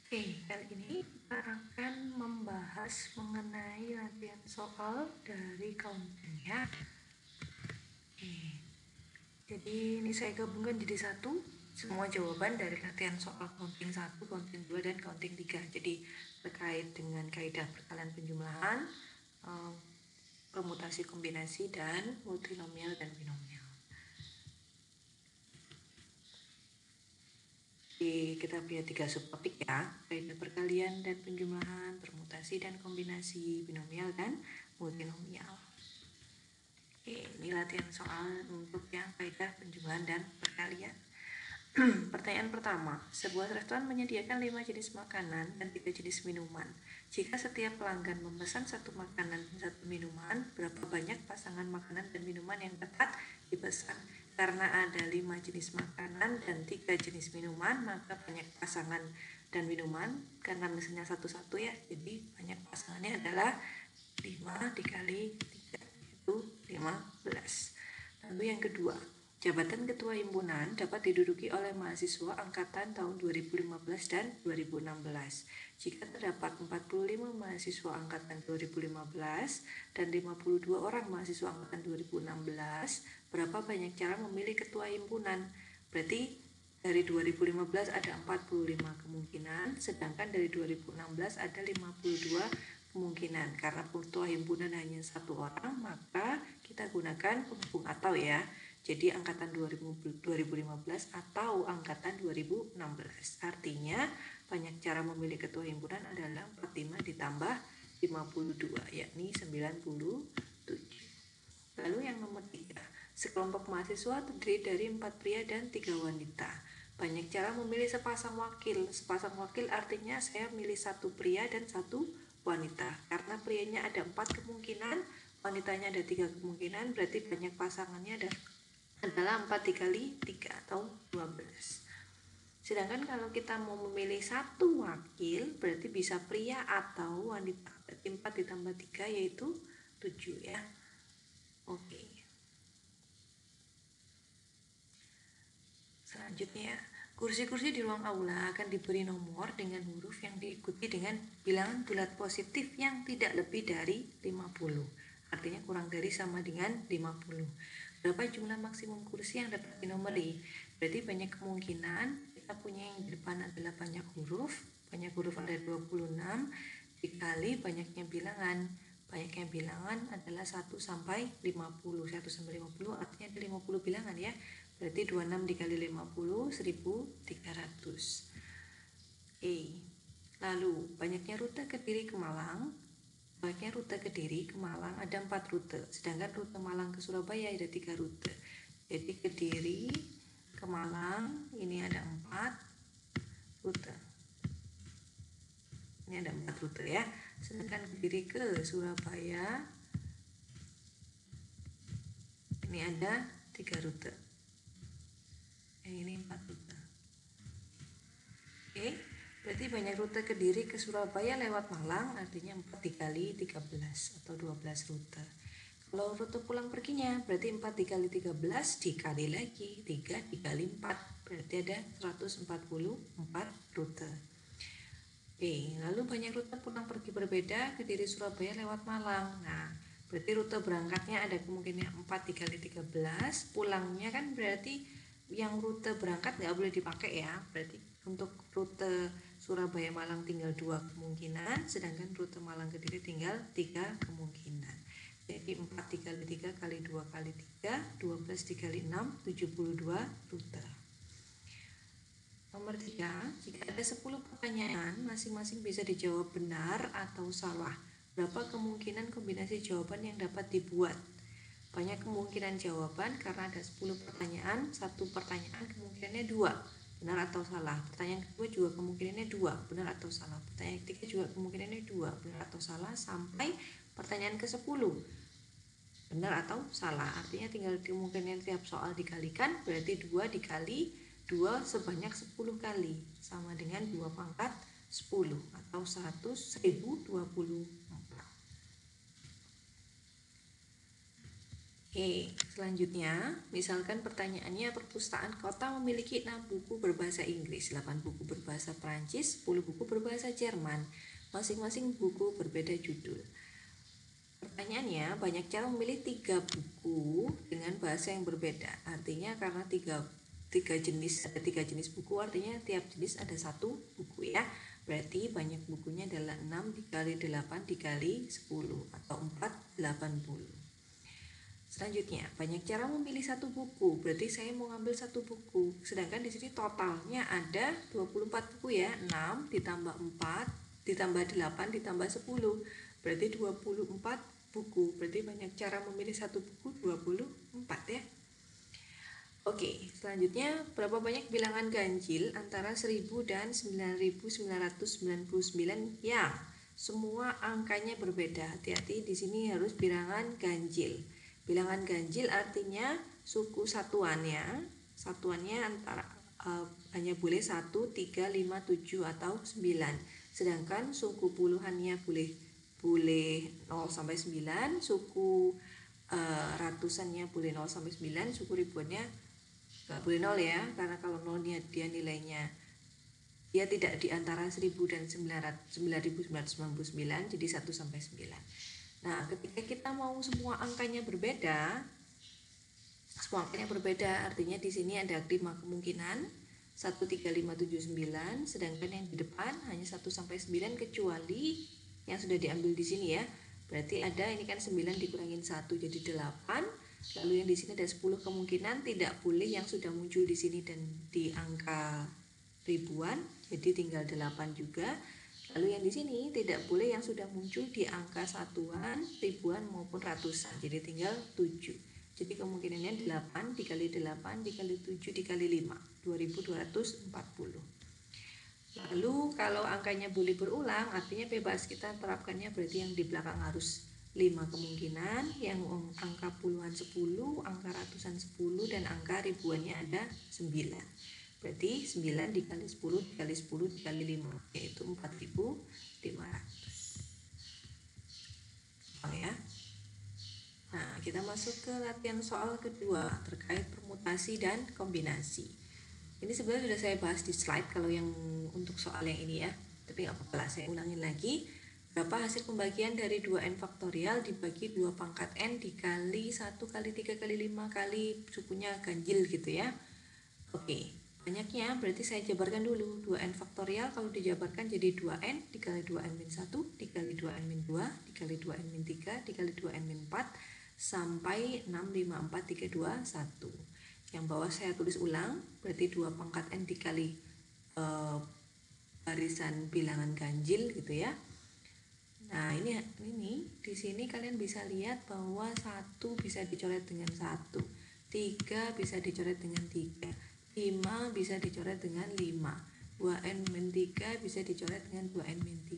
Oke, kali ini kita akan membahas mengenai latihan soal dari counting ya. Oke, jadi ini saya gabungkan jadi satu, semua jawaban dari latihan soal counting 1, counting 2, dan counting 3. Jadi terkait dengan kaidah perkalian penjumlahan, permutasi kombinasi, dan multinomial dan binomial. Jadi kita punya 3 subtopik ya, kaidah perkalian dan penjumlahan, permutasi dan kombinasi, binomial dan multinomial. Oke, ini latihan soal untuk yang kaidah penjumlahan dan perkalian. Pertanyaan pertama, sebuah restoran menyediakan 5 jenis makanan dan 3 jenis minuman. Jika setiap pelanggan memesan 1 makanan dan 1 minuman, berapa banyak pasangan makanan dan minuman yang dapat dipesan? Karena ada 5 jenis makanan dan 3 jenis minuman, maka banyak pasangan dan minuman, karena misalnya satu-satu ya, jadi banyak pasangannya adalah 5 dikali 3, yaitu 15. Lalu yang kedua, jabatan ketua himpunan dapat diduduki oleh mahasiswa angkatan tahun 2015 dan 2016. Jika terdapat 45 mahasiswa angkatan 2015 dan 52 orang mahasiswa angkatan 2016, berapa banyak cara memilih ketua himpunan? Berarti dari 2015 ada 45 kemungkinan, sedangkan dari 2016 ada 52 kemungkinan. Karena ketua himpunan hanya 1 orang, maka kita gunakan penghubung atau ya. Jadi angkatan 2015 atau angkatan 2016. Artinya banyak cara memilih ketua himpunan adalah 45 ditambah 52, yakni 97. Lalu yang nomor 3, sekelompok mahasiswa terdiri dari 4 pria dan 3 wanita. Banyak cara memilih sepasang wakil. Sepasang wakil artinya saya milih 1 pria dan 1 wanita. Karena prianya ada 4 kemungkinan, wanitanya ada 3 kemungkinan, berarti banyak pasangannya adalah 4 dikali 3 atau 12. Sedangkan kalau kita mau memilih 1 wakil, berarti bisa pria atau wanita. Berarti 4 ditambah 3 yaitu 7 ya. Oke. Selanjutnya, kursi-kursi di ruang aula akan diberi nomor dengan huruf yang diikuti dengan bilangan bulat positif yang tidak lebih dari 50. Artinya kurang dari sama dengan 50. Berapa jumlah maksimum kursi yang dapat dinomori? Berarti banyak kemungkinan kita punya yang di depan adalah banyak huruf ada 26 dikali banyaknya bilangan. Banyaknya bilangan adalah 1 sampai 50. 1 sampai 50 artinya ada 50 bilangan ya. Berarti 26 dikali 50, 1300. Lalu banyaknya rute Kediri ke Malang. Banyaknya rute Kediri ke Malang ada 4 rute. Sedangkan rute Malang ke Surabaya ada 3 rute. Jadi Kediri ke Malang ini ada 4 rute. Ini ada 4 rute ya. Sedangkan Kediri ke Surabaya ini ada 3 rute. Yang ini 4 rute. Oke, berarti banyak rute Kediri ke Surabaya lewat Malang, artinya 4 dikali 13 atau 12 rute. Kalau rute pulang perginya berarti 4 dikali 13 dikali lagi 3 dikali 4, berarti ada 144 rute. Oke, lalu banyak rute pulang pergi berbeda Kediri Surabaya lewat Malang. Nah, berarti rute berangkatnya ada kemungkinan 4 dikali 13, pulangnya kan berarti yang rute berangkat nggak boleh dipakai ya. Berarti untuk rute Surabaya Malang tinggal 2 kemungkinan, sedangkan rute Malang Kediri tinggal 3 kemungkinan. Jadi 4 dikali 3 kali 2 kali 3, 12 dikali 6, 72 rute. Nomor 3, jika ada 10 pertanyaan, masing-masing bisa dijawab benar atau salah. Berapa kemungkinan kombinasi jawaban yang dapat dibuat? Banyak kemungkinan jawaban karena ada 10 pertanyaan, 1 pertanyaan kemungkinannya 2, benar atau salah. Pertanyaan kedua juga kemungkinannya 2, benar atau salah. Pertanyaan ketiga juga kemungkinannya 2, benar atau salah, sampai pertanyaan ke-10, benar atau salah. Artinya tinggal kemungkinan tiap soal dikalikan, berarti 2 dikali 2 sebanyak 10 kali, sama dengan 2 pangkat 10 atau 1024. Oke, selanjutnya, misalkan pertanyaannya perpustakaan kota memiliki 6 buku berbahasa Inggris, 8 buku berbahasa Prancis, 10 buku berbahasa Jerman. Masing-masing buku berbeda judul. Pertanyaannya, banyak cara memilih 3 buku dengan bahasa yang berbeda. Artinya karena ada 3 jenis buku, artinya tiap jenis ada 1 buku ya. Berarti banyak bukunya adalah 6 dikali 8 dikali 10 atau 480. Selanjutnya, banyak cara memilih 1 buku. Berarti saya mau ngambil 1 buku. Sedangkan di sini totalnya ada 24 buku ya. 6 ditambah 4 ditambah 8 ditambah 10. Berarti 24 buku. Berarti banyak cara memilih 1 buku, 24 ya. Oke, selanjutnya berapa banyak bilangan ganjil antara 1000 dan 9999 yang semua angkanya berbeda. Hati-hati, di sini harus bilangan ganjil. Bilangan ganjil artinya suku satuannya antara hanya boleh 1, 3, 5, 7 atau 9. Sedangkan suku puluhannya boleh 0 sampai 9, suku ratusannya boleh 0 sampai 9, suku ribuannya nggak boleh 0 ya, karena kalau 0 dia nilainya dia tidak di antara 1000 dan 9999, jadi 1 sampai 9. Nah, ketika kita mau semua angkanya berbeda, artinya di sini ada 5 kemungkinan, 1, 3, 5, 7, 9, sedangkan yang di depan hanya 1 sampai 9 kecuali yang sudah diambil di sini ya. Berarti ada ini kan 9 dikurangin 1 jadi 8. Lalu yang di sini ada 10 kemungkinan, tidak boleh yang sudah muncul di sini dan di angka ribuan, jadi tinggal 8 juga. Lalu yang di sini tidak boleh yang sudah muncul di angka satuan, ribuan maupun ratusan, jadi tinggal 7. Jadi kemungkinannya 8 dikali 8 dikali 7 dikali 5, 2240. Lalu kalau angkanya boleh berulang, artinya bebas, kita terapkannya berarti yang di belakang harus 5 kemungkinan, yang angka puluhan 10, angka ratusan 10, dan angka ribuannya ada 9. Berarti 9 dikali 10 dikali 10 dikali 5, yaitu 4500. Oh ya. Nah, kita masuk ke latihan soal kedua terkait permutasi dan kombinasi. Ini sebenarnya sudah saya bahas di slide kalau yang untuk soal yang ini ya, tapi nggak apa-apa lah, saya ulangin lagi. Berapa hasil pembagian dari 2n faktorial dibagi 2 pangkat n dikali 1 kali 3 kali 5 kali sukunya ganjil gitu ya. Oke. Banyaknya berarti saya jabarkan dulu. 2n faktorial kalau dijabarkan jadi 2n dikali 2n-1 dikali 2n-2 dikali 2n-3 dikali 2n-4 sampai 6, 5, 4, 3, 2, 1. Yang bawah saya tulis ulang, berarti 2 pangkat n dikali barisan bilangan ganjil gitu ya. Nah, ini di sini kalian bisa lihat bahwa 1 bisa dicoret dengan 1, 3 bisa dicoret dengan 3, 5 bisa dicoret dengan 5, 2n-3 bisa dicoret dengan 2n-3,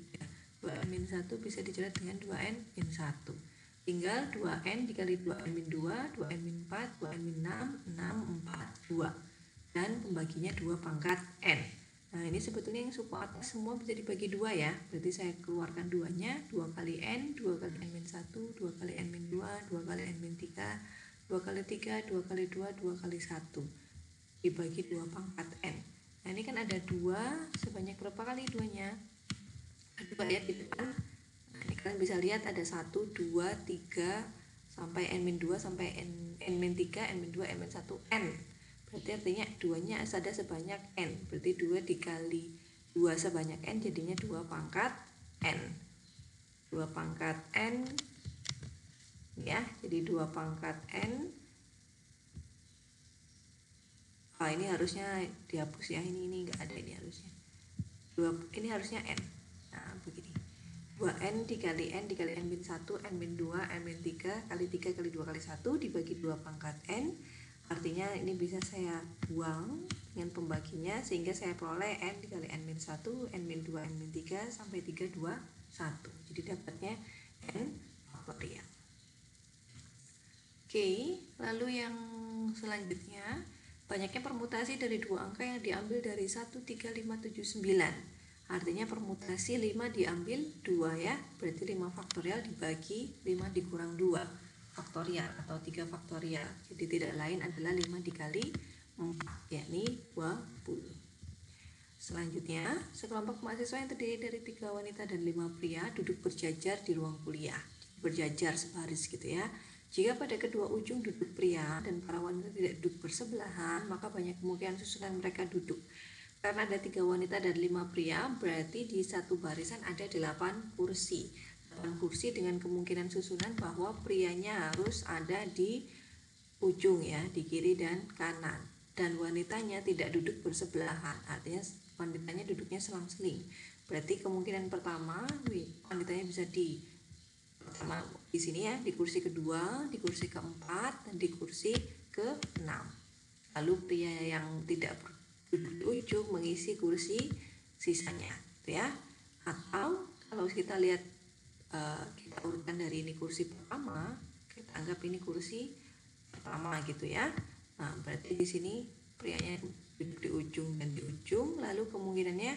2n-1 bisa dicoret dengan 2n-1. Tinggal 2n dikali 2n-2, 2n-4, 2n-6, 6, 4, 2. Dan pembaginya 2 pangkat n. Nah, ini sebetulnya yang suku atas semua bisa dibagi 2 ya. Berarti saya keluarkan 2-nya, 2 kali n, 2 kali n-1, 2 kali n-2, 2 kali n-3, 2 kali 3, 2 kali 2, 2 kali 1. Dibagi 2 pangkat n. Nah, ini kan ada 2, sebanyak berapa kali 2-nya? 2 ya di depan. Nah, ini kalian bisa lihat ada 1, 2, 3 sampai n-2 sampai n-3, n-2, n-1, n. Berarti artinya 2-nya ada sebanyak n. Berarti 2 dikali 2 sebanyak n jadinya 2 pangkat n. 2 pangkat n ya, jadi 2 pangkat n. Ini harusnya dihapus ya, ini enggak ada, ini harusnya. Ini harusnya n. Nah, begini. 2n dikali n dikali n-1, n-2, n-3 kali 3 kali 2 kali 1 dibagi 2 pangkat n. Artinya ini bisa saya buang dengan pembaginya sehingga saya peroleh n dikali n-1, n-2, n-3 sampai 3, 2, 1. Jadi dapatnya n faktorial. Oke, lalu yang selanjutnya, banyaknya permutasi dari 2 angka yang diambil dari 1, 3, 5, 7, 9. Artinya permutasi 5 diambil 2 ya, berarti 5 faktorial dibagi 5 dikurang 2. faktorial atau 3 faktorial. Jadi tidak lain adalah 5 dikali 4, yakni 20. Selanjutnya, sekelompok mahasiswa yang terdiri dari 3 wanita dan 5 pria duduk berjajar di ruang kuliah. Berjajar sebaris gitu ya. Jika pada kedua ujung duduk pria dan para wanita tidak duduk bersebelahan, maka banyak kemungkinan susunan mereka duduk. Karena ada 3 wanita dan 5 pria, berarti di satu barisan ada 8 kursi. 8 kursi dengan kemungkinan susunan bahwa prianya harus ada di ujung ya, di kiri dan kanan. Dan wanitanya tidak duduk bersebelahan, artinya wanitanya duduknya selang-seling. Berarti kemungkinan pertama, wanitanya bisa di sini ya, di kursi kedua, di kursi keempat, dan di kursi ke-6. Lalu pria yang tidak duduk di ujung mengisi kursi sisanya, gitu ya. Atau kalau kita lihat kita urutkan dari ini kursi pertama, kita anggap ini kursi pertama gitu ya. Nah, berarti di sini prianya duduk di ujung dan di ujung, lalu kemungkinannya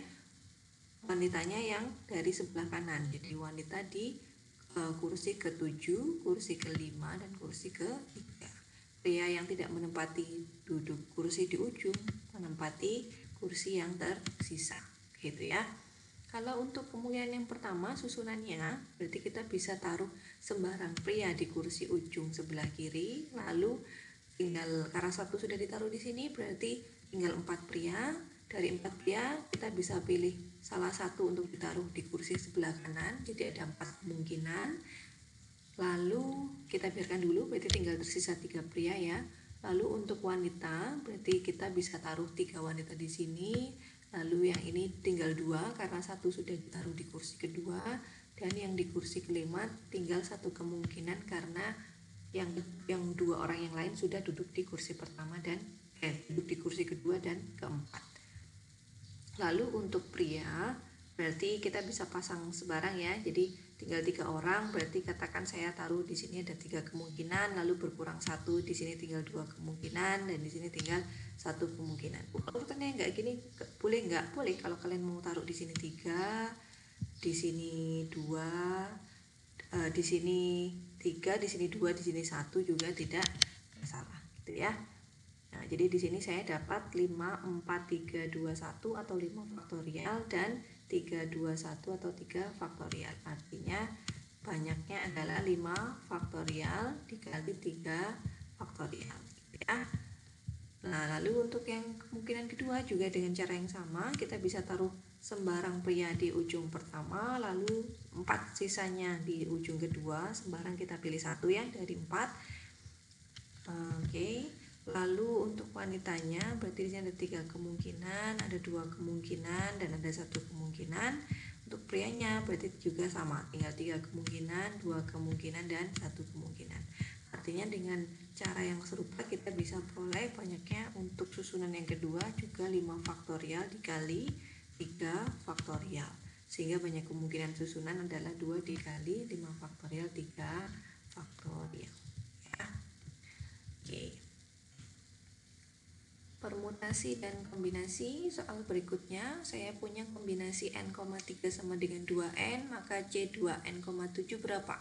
wanitanya yang dari sebelah kanan. Jadi wanita di kursi ke-7, kursi ke-5, dan kursi ke-3. Pria yang tidak menempati duduk kursi di ujung menempati kursi yang tersisa, gitu ya. Kalau untuk kemungkinan yang pertama susunannya, berarti kita bisa taruh sembarang pria di kursi ujung sebelah kiri, lalu tinggal karena satu sudah ditaruh di sini, berarti tinggal 4 pria. Dari 4 pria kita bisa pilih salah satu untuk ditaruh di kursi sebelah kanan, jadi ada 4 kemungkinan. Lalu kita biarkan dulu, berarti tinggal tersisa 3 pria ya. Lalu untuk wanita, berarti kita bisa taruh 3 wanita di sini. Lalu yang ini tinggal 2 karena satu sudah ditaruh di kursi kedua, dan yang di kursi kelima tinggal satu kemungkinan karena yang 2 orang yang lain sudah duduk di kursi pertama dan duduk di kursi kedua dan keempat. Lalu untuk pria, berarti kita bisa pasang sebarang ya. Jadi tinggal 3 orang, berarti katakan saya taruh di sini ada 3 kemungkinan, lalu berkurang 1, di sini tinggal 2 kemungkinan, dan di sini tinggal 1 kemungkinan. Urutannya nggak gini, boleh nggak? Boleh kalau kalian mau taruh di sini 3, di sini 2, di sini 3, di sini 2, di sini 1 juga tidak masalah, gitu ya. Nah, jadi di sini saya dapat 5, 4, 3, 2, 1 atau 5 faktorial dan 3, 2, 1 atau 3 faktorial. Artinya banyaknya adalah 5 faktorial dikali 3 faktorial, gitu ya. Nah, lalu untuk yang kemungkinan kedua juga dengan cara yang sama, kita bisa taruh sembarang pria di ujung pertama, lalu 4 sisanya di ujung kedua, sembarang kita pilih 1 ya dari 4. Oke. Lalu untuk wanitanya, berarti di sini ada 3 kemungkinan, ada 2 kemungkinan, dan ada 1 kemungkinan. Untuk prianya berarti juga sama, tinggal 3 kemungkinan, 2 kemungkinan, dan 1 kemungkinan. Artinya dengan cara yang serupa kita bisa peroleh banyaknya untuk susunan yang kedua juga 5 faktorial dikali 3 faktorial. Sehingga banyak kemungkinan susunan adalah 2 dikali 5 faktorial 3 faktorial. Ya. Oke. Permutasi dan kombinasi, soal berikutnya saya punya kombinasi n,3 sama dengan 2n, maka c2n,7 berapa?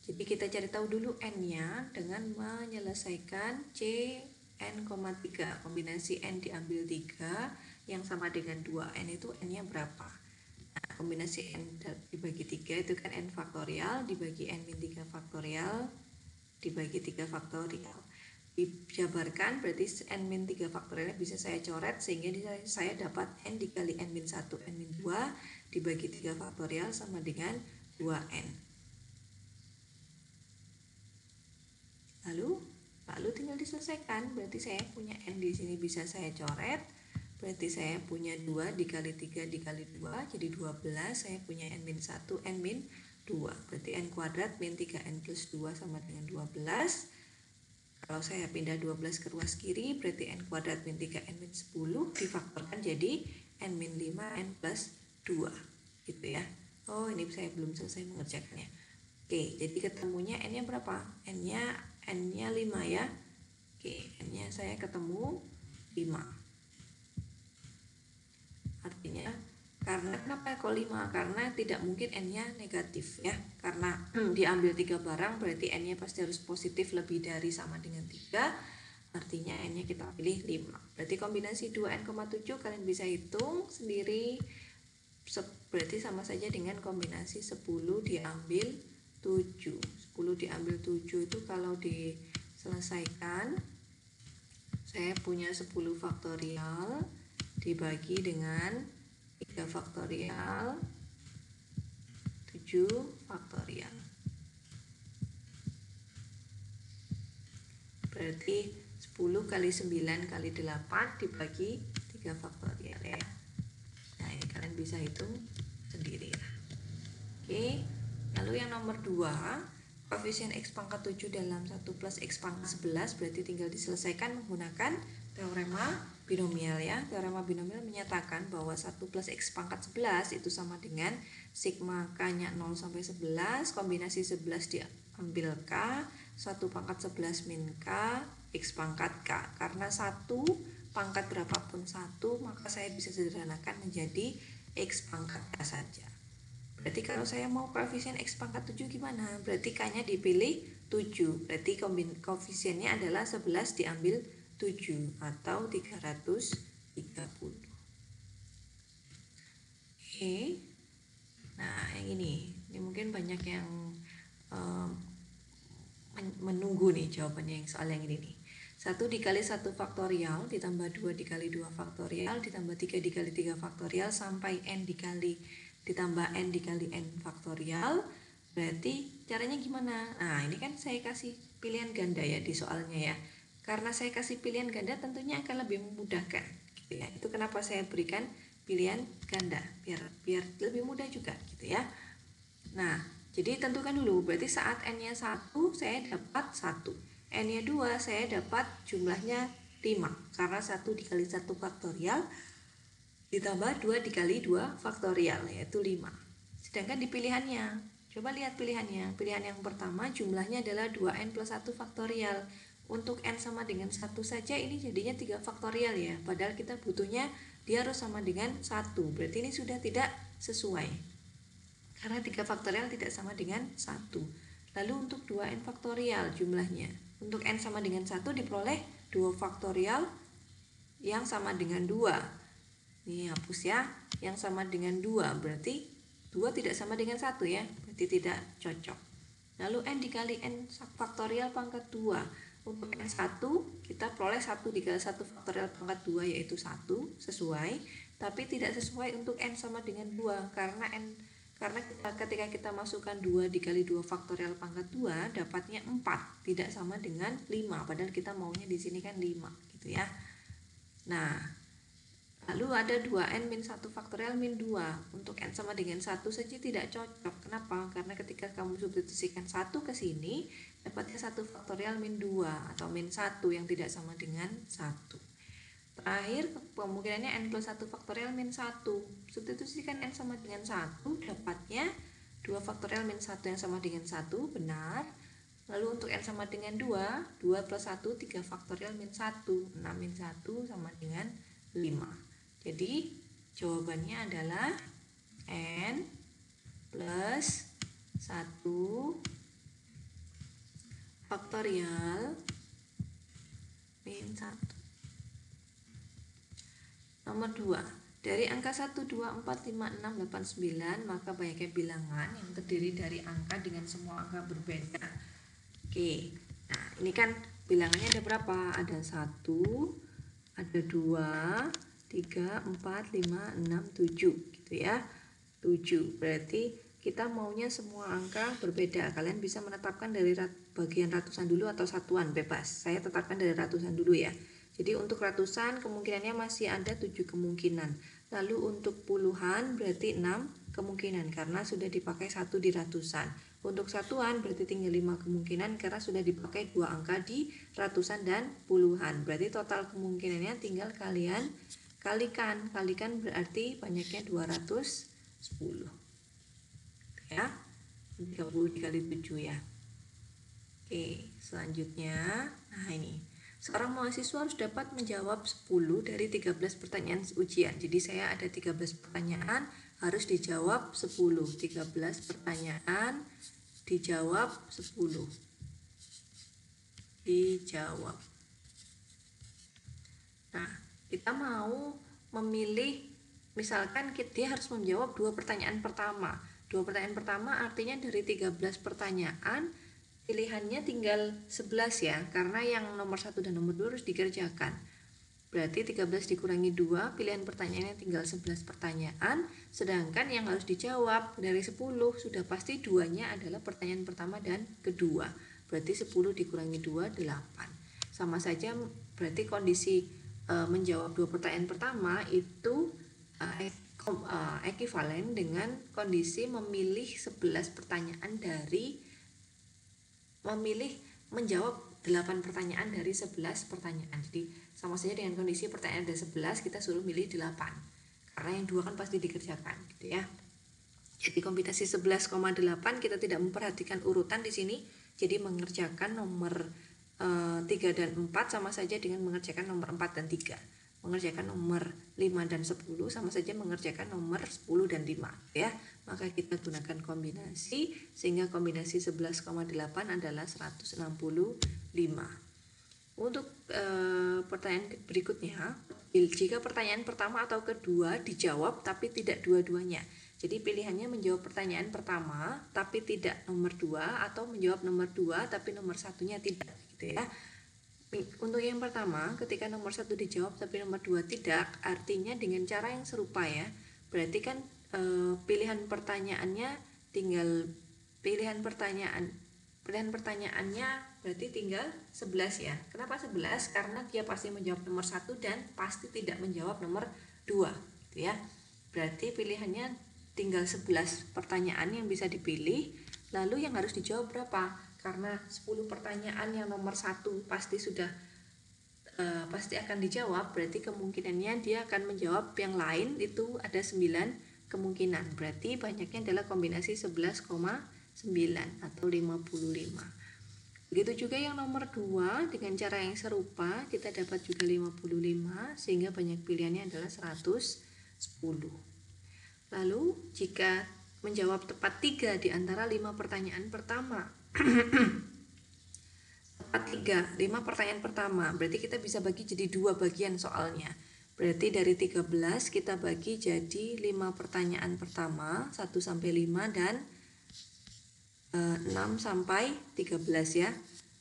Jadi kita cari tahu dulu n-nya dengan menyelesaikan cn,3. Kombinasi n diambil 3 yang sama dengan 2n itu n-nya berapa? Nah, kombinasi n dibagi 3 itu kan n faktorial dibagi n-3 faktorial dibagi 3 faktorial. Dijabarkan berarti n-3 faktorialnya bisa saya coret sehingga saya dapat n dikali n-1 n-2 dibagi 3 faktorial sama dengan 2n. Lalu tinggal diselesaikan, berarti saya punya n di sini bisa saya coret, berarti saya punya 2 dikali 3 dikali 2 jadi 12, saya punya n-1 n-2, berarti n kuadrat min 3n plus 2 sama dengan 12. Kalau saya pindah 12 ke ruas kiri, berarti n kuadrat min 3n min 10 difaktorkan jadi n min 5 n plus 2, gitu ya. Oh, ini saya belum selesai mengerjakannya. Oke, jadi ketemunya n-nya berapa? N-nya 5 ya. Oke, n-nya saya ketemu 5. Artinya Karena kenapa kok 5? Karena tidak mungkin n-nya negatif ya. Karena diambil 3 barang berarti n-nya pasti harus positif lebih dari sama dengan 3. Artinya n-nya kita pilih 5. Berarti kombinasi 2n,7 kalian bisa hitung sendiri. Berarti sama saja dengan kombinasi 10 diambil 7. 10 diambil 7 itu kalau diselesaikan, saya punya 10 faktorial dibagi dengan 3 faktorial, 7 faktorial. Berarti 10 kali 9 kali 8 dibagi 3 faktorial ya. Nah, ini kalian bisa hitung sendiri. Oke, lalu yang nomor 2, koefisien x pangkat 7 dalam 1 plus x pangkat 11 berarti tinggal diselesaikan menggunakan teorema binomial ya. Teorema binomial menyatakan bahwa 1 plus x pangkat 11 itu sama dengan sigma k-nya 0 sampai 11, kombinasi 11 diambil k, 1 pangkat 11 min k, x pangkat k. Karena 1 pangkat berapapun 1, maka saya bisa sederhanakan menjadi x pangkat k saja. Berarti kalau saya mau koefisien x pangkat 7 gimana? Berarti k-nya dipilih 7. Berarti koefisiennya adalah 11 diambil 7 atau 330. Oke. Nah, yang ini mungkin banyak yang menunggu nih jawabannya yang soal yang ini nih. 1 dikali 1 faktorial ditambah 2 dikali 2 faktorial ditambah 3 dikali 3 faktorial sampai n dikali ditambah n dikali n faktorial. Berarti caranya gimana? Nah, ini kan saya kasih pilihan ganda ya di soalnya ya. Karena saya kasih pilihan ganda tentunya akan lebih memudahkan gitu ya. Itu kenapa saya berikan pilihan ganda biar lebih mudah juga gitu ya. Nah, jadi tentukan dulu, berarti saat n-nya 1 saya dapat 1, n-nya 2 saya dapat jumlahnya 5, karena 1 dikali 1 faktorial ditambah 2 dikali 2 faktorial yaitu 5. Sedangkan di pilihannya, coba lihat pilihannya. Pilihan yang pertama jumlahnya adalah 2n plus 1 faktorial. Untuk n sama dengan 1 saja ini jadinya 3 faktorial ya. Padahal kita butuhnya dia harus sama dengan 1. Berarti ini sudah tidak sesuai. Karena 3 faktorial tidak sama dengan 1. Lalu untuk 2n faktorial jumlahnya. Untuk n sama dengan 1 diperoleh 2 faktorial yang sama dengan 2. Ini hapus ya. Yang sama dengan 2 berarti 2 tidak sama dengan 1 ya. Berarti tidak cocok. Lalu n dikali n faktorial pangkat 2. Untuk n1 kita peroleh 1 dikali 1 faktorial pangkat 2 yaitu 1 sesuai. Tapi tidak sesuai untuk n sama dengan 2 karena ketika kita masukkan 2 dikali 2 faktorial pangkat 2 dapatnya 4, tidak sama dengan 5, padahal kita maunya di sini kan 5 gitu ya. Nah, lalu ada 2n min 1 faktorial min 2. Untuk n sama dengan 1 saja tidak cocok. Kenapa? Karena ketika kamu substitusikan 1 ke sini dapatnya 1 faktorial min 2 atau min 1 yang tidak sama dengan 1. Terakhir kemungkinannya n plus 1 faktorial min 1. Substitusikan n sama dengan 1 dapatnya 2 faktorial min 1 yang sama dengan 1, benar. Lalu untuk n sama dengan 2, 2 plus 1 3 faktorial min 1, 6 min 1 sama dengan 5. Jadi jawabannya adalah n plus 1 faktorial min 1. Nomor 2, dari angka 1, 2, 4, 5, 6, 8, 9 maka banyaknya bilangan yang terdiri dari angka dengan semua angka berbeda. Oke, nah ini kan bilangannya ada berapa? Ada 1, ada 2, 3, 4, 5, 6, 7 gitu ya. 7 berarti kita maunya semua angka berbeda. Kalian bisa menetapkan dari bagian ratusan dulu atau satuan, bebas. Saya tetapkan dari ratusan dulu ya. Jadi untuk ratusan kemungkinannya masih ada 7 kemungkinan. Lalu untuk puluhan berarti 6 kemungkinan karena sudah dipakai 1 di ratusan. Untuk satuan berarti tinggal 5 kemungkinan karena sudah dipakai 2 angka di ratusan dan puluhan. Berarti total kemungkinannya tinggal kalian kalikan. Kalikan berarti banyaknya 210. Ya. 30 dikali 7 ya. Oke, selanjutnya nah ini Seorang mahasiswa harus dapat menjawab 10 dari 13 pertanyaan ujian. Jadi saya ada 13 pertanyaan, harus dijawab 10. 13 pertanyaan, dijawab 10. Dijawab. Nah, kita mau memilih, misalkan dia harus menjawab 2 pertanyaan pertama. 2 pertanyaan pertama artinya dari 13 pertanyaan, pilihannya tinggal 11 ya, karena yang nomor 1 dan nomor 2 harus dikerjakan. Berarti 13 dikurangi 2, pilihan pertanyaannya tinggal 11 pertanyaan, sedangkan yang harus dijawab dari 10 sudah pasti duanya adalah pertanyaan pertama dan kedua. Berarti 10 dikurangi 2, 8. Sama saja berarti kondisi menjawab 2 pertanyaan pertama itu ekivalen dengan kondisi memilih 11 pertanyaan dari menjawab 8 pertanyaan dari 11 pertanyaan. Jadi sama saja dengan kondisi pertanyaan ada 11, kita suruh milih 8. Karena yang 2 kan pasti dikerjakan gitu ya. Jadi kombinasi 11,8 kita tidak memperhatikan urutan di sini. Jadi mengerjakan nomor 3 dan 4 sama saja dengan mengerjakan nomor 4 dan 3. Mengerjakan nomor 5 dan 10 sama saja mengerjakan nomor 10 dan 5 ya. Maka kita gunakan kombinasi sehingga kombinasi 11,8 adalah 165. Untuk pertanyaan berikutnya, jika pertanyaan pertama atau kedua dijawab tapi tidak dua-duanya. Jadi pilihannya menjawab pertanyaan pertama tapi tidak nomor 2 atau menjawab nomor 2 tapi nomor satunya tidak gitu ya. Untuk yang pertama, ketika nomor 1 dijawab tapi nomor 2 tidak, artinya dengan cara yang serupa ya. Berarti kan pilihan pertanyaannya berarti tinggal 11 ya. Kenapa 11? Karena dia pasti menjawab nomor 1 dan pasti tidak menjawab nomor 2 gitu ya. Berarti pilihannya tinggal 11 pertanyaan yang bisa dipilih. Lalu yang harus dijawab berapa? Karena 10 pertanyaan yang nomor 1 pasti akan dijawab, berarti kemungkinannya dia akan menjawab yang lain itu ada 9 kemungkinan. Berarti banyaknya adalah kombinasi 11,9 atau 55. Begitu juga yang nomor 2 dengan cara yang serupa kita dapat juga 55 sehingga banyak pilihannya adalah 110. Lalu jika menjawab tepat 3 di antara 5 pertanyaan pertama. Tepat 5 pertanyaan pertama, berarti kita bisa bagi jadi 2 bagian soalnya. Berarti dari 13 kita bagi jadi 5 pertanyaan pertama, 1 sampai 5 dan 6 sampai 13 ya.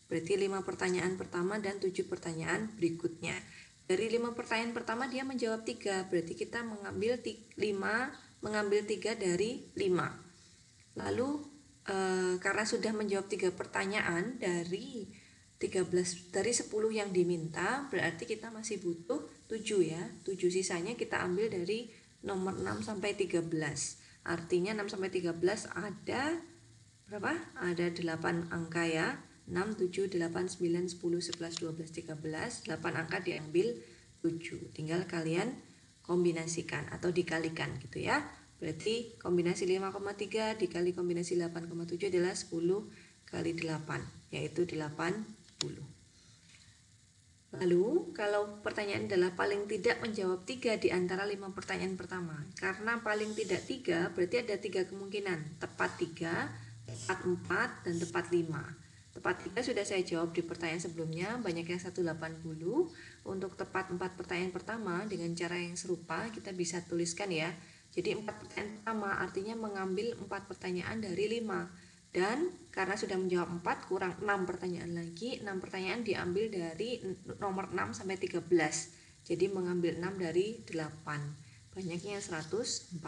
Berarti 5 pertanyaan pertama dan 7 pertanyaan berikutnya. Dari 5 pertanyaan pertama dia menjawab 3, berarti kita mengambil 3 dari 5. Lalu karena sudah menjawab 3 pertanyaan dari 10 yang diminta, berarti kita masih butuh 7 ya. 7 sisanya kita ambil dari nomor 6 sampai 13. Artinya 6 sampai 13 ada berapa? Ada 8 angka ya. 6, 7, 8, 9, 10, 11, 12, 13. 8 angka diambil 7. Tinggal kalian kombinasikan atau dikalikan gitu ya. Berarti kombinasi 5,3 dikali kombinasi 8,7 adalah 10 kali 8, yaitu 80. Lalu kalau pertanyaan adalah paling tidak menjawab 3 di antara 5 pertanyaan pertama. Karena paling tidak 3 berarti ada 3 kemungkinan, tepat 3, tepat 4, dan tepat 5. Tepat 3 sudah saya jawab di pertanyaan sebelumnya, banyak yang 180. Untuk tepat 4 pertanyaan pertama dengan cara yang serupa kita bisa tuliskan ya. Jadi 4 pertanyaan pertama artinya mengambil 4 pertanyaan dari 5. Dan karena sudah menjawab 4 kurang 6 pertanyaan lagi, 6 pertanyaan diambil dari nomor 6 sampai 13. Jadi mengambil 6 dari 8. Banyaknya 140.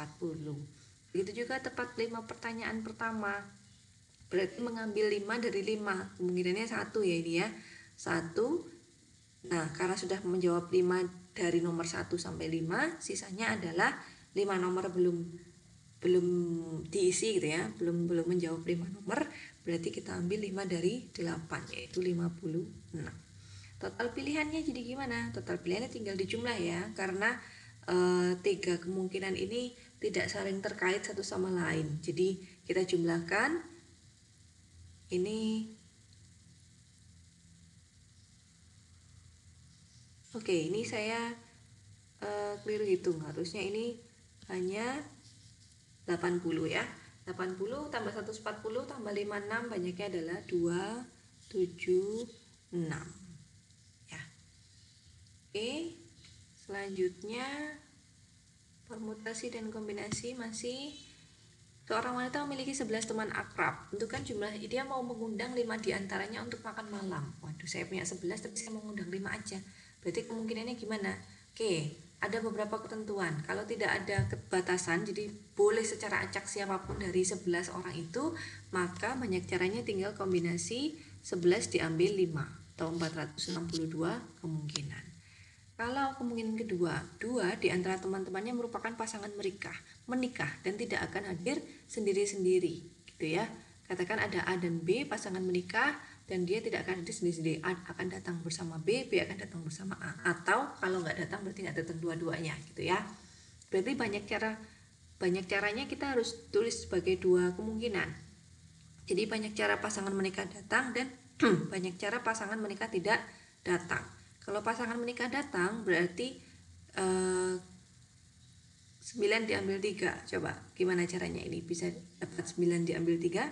Begitu juga tepat 5 pertanyaan pertama. Berarti mengambil 5 dari 5. Kemungkinannya 1 ya ini ya. 1. Nah, karena sudah menjawab 5 dari nomor 1 sampai 5, sisanya adalah 5 nomor belum diisi gitu ya, belum menjawab 5 nomor, berarti kita ambil 5 dari 8 yaitu 56. Total pilihannya jadi gimana? Total pilihannya tinggal dijumlah ya, karena 3 kemungkinan ini tidak saling terkait satu sama lain. Jadi kita jumlahkan ini Oke, ini saya keliru hitung, harusnya ini hanya 80 ya. 80 tambah 140 tambah 56 banyaknya adalah 276 ya. Oke, selanjutnya permutasi dan kombinasi masih. Seorang wanita memiliki 11 teman akrab. Tentukan jumlah, dia mau mengundang 5 diantaranya untuk makan malam. Waduh, saya punya 11 tapi saya mau mengundang 5 aja. Berarti kemungkinannya gimana? Oke, ada beberapa ketentuan. Kalau tidak ada kebatasan, jadi boleh secara acak siapapun dari 11 orang itu, maka banyak caranya tinggal kombinasi 11 diambil 5 atau 462 kemungkinan. Kalau kemungkinan kedua, 2 di antara teman-temannya merupakan pasangan menikah dan tidak akan hadir sendiri-sendiri, gitu ya. Katakan ada A dan B pasangan menikah dan dia tidak akan hadir sendiri-sendiri. A akan datang bersama B akan datang bersama A. Atau kalau nggak datang berarti nggak datang dua-duanya, gitu ya. Berarti banyak caranya kita harus tulis sebagai 2 kemungkinan. Jadi banyak cara pasangan menikah datang dan banyak cara pasangan menikah tidak datang. Kalau pasangan menikah datang berarti 9 diambil 3. Coba gimana caranya ini bisa dapat 9 diambil 3?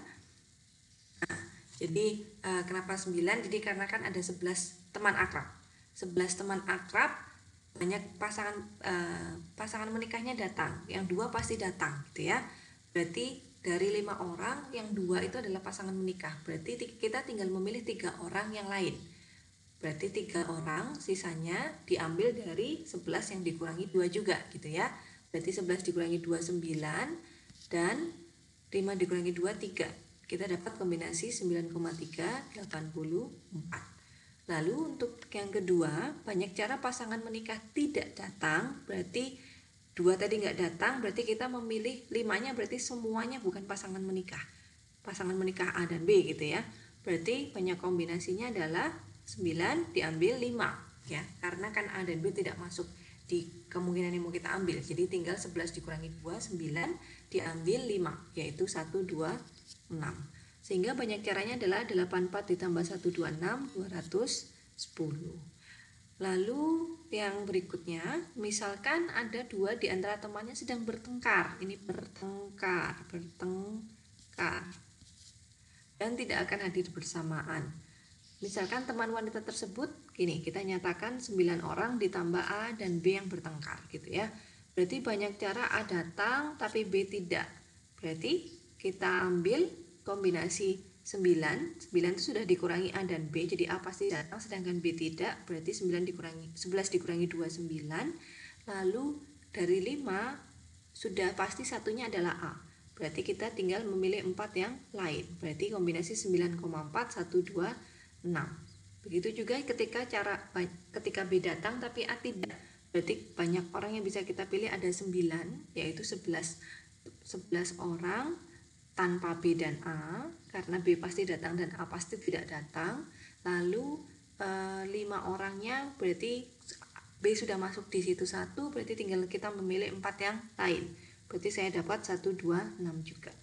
Nah, jadi kenapa 9? Jadi karena kan ada 11 teman akrab. 11 teman akrab, banyak pasangan menikahnya datang. Yang 2 pasti datang, gitu ya. Berarti dari 5 orang, yang 2 itu adalah pasangan menikah. Berarti kita tinggal memilih 3 orang yang lain. Berarti 3 orang, sisanya diambil dari 11 yang dikurangi 2 juga, gitu ya. Berarti 11 dikurangi 2, 9, dan 5 dikurangi 2, 3. Kita dapat kombinasi 9,3, 84. Lalu untuk yang kedua, banyak cara pasangan menikah tidak datang, berarti 2 tadi nggak datang, berarti kita memilih 5-nya, berarti semuanya bukan pasangan menikah. Pasangan menikah A dan B, gitu ya. Berarti banyak kombinasinya adalah 9 diambil 5 ya, karena kan A dan B tidak masuk di kemungkinan yang mau kita ambil. Jadi tinggal 11 dikurangi 2, 9 diambil 5, yaitu 126. Sehingga banyak caranya adalah 84 ditambah 126, 210. Lalu yang berikutnya, misalkan ada 2 di antara temannya sedang bertengkar. Ini bertengkar dan tidak akan hadir bersamaan. Misalkan teman wanita tersebut, gini, kita nyatakan 9 orang ditambah A dan B yang bertengkar, gitu ya. Berarti banyak cara A datang tapi B tidak. Berarti kita ambil kombinasi 9 itu sudah dikurangi A dan B, jadi A pasti datang sedangkan B tidak. Berarti 11 dikurangi 2, 9. Lalu dari 5 sudah pasti satunya adalah A. Berarti kita tinggal memilih 4 yang lain. Berarti kombinasi 9,4, 1, 2, 6. Begitu juga ketika B datang tapi A tidak. Berarti banyak orang yang bisa kita pilih, ada 9, yaitu 11 orang tanpa B dan A, karena B pasti datang dan A pasti tidak datang. Lalu 5 orangnya berarti B sudah masuk di situ 1, berarti tinggal kita memilih 4 yang lain. Berarti saya dapat 1, 2, 6 juga.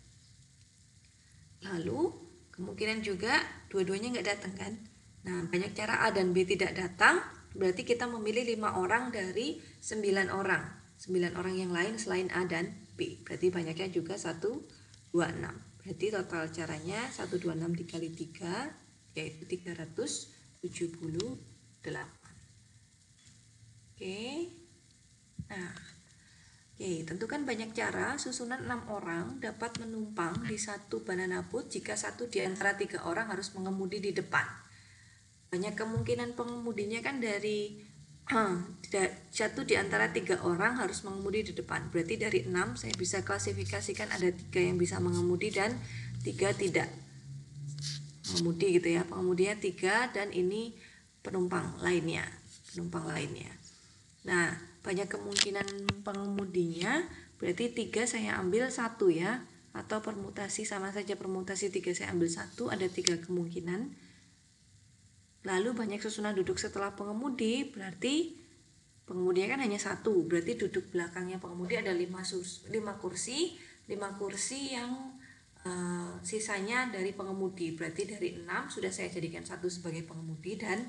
Lalu kemungkinan juga dua-duanya nggak datang kan. Nah, banyak cara A dan B tidak datang, berarti kita memilih 5 orang dari 9 orang. 9 orang yang lain selain A dan B. Berarti banyaknya juga 1, 2, 6. Berarti total caranya 1, 2, 6 dikali 3, yaitu 378. Oke. Nah, tentukan banyak cara susunan 6 orang dapat menumpang di satu banana boat jika satu di antara 3 orang harus mengemudi di depan. Banyak kemungkinan pengemudinya kan dari satu di antara 3 orang harus mengemudi di depan. Berarti dari 6 saya bisa klasifikasikan ada 3 yang bisa mengemudi dan 3 tidak mengemudi, gitu ya. Pengemudinya 3 dan ini penumpang lainnya. Nah, banyak kemungkinan pengemudinya, berarti 3 saya ambil 1 ya, atau permutasi sama saja, permutasi 3 saya ambil 1, ada 3 kemungkinan. Lalu banyak susunan duduk setelah pengemudi, berarti pengemudinya kan hanya 1, berarti duduk belakangnya pengemudi ada 5 kursi yang sisanya dari pengemudi. Berarti dari 6 sudah saya jadikan 1 sebagai pengemudi dan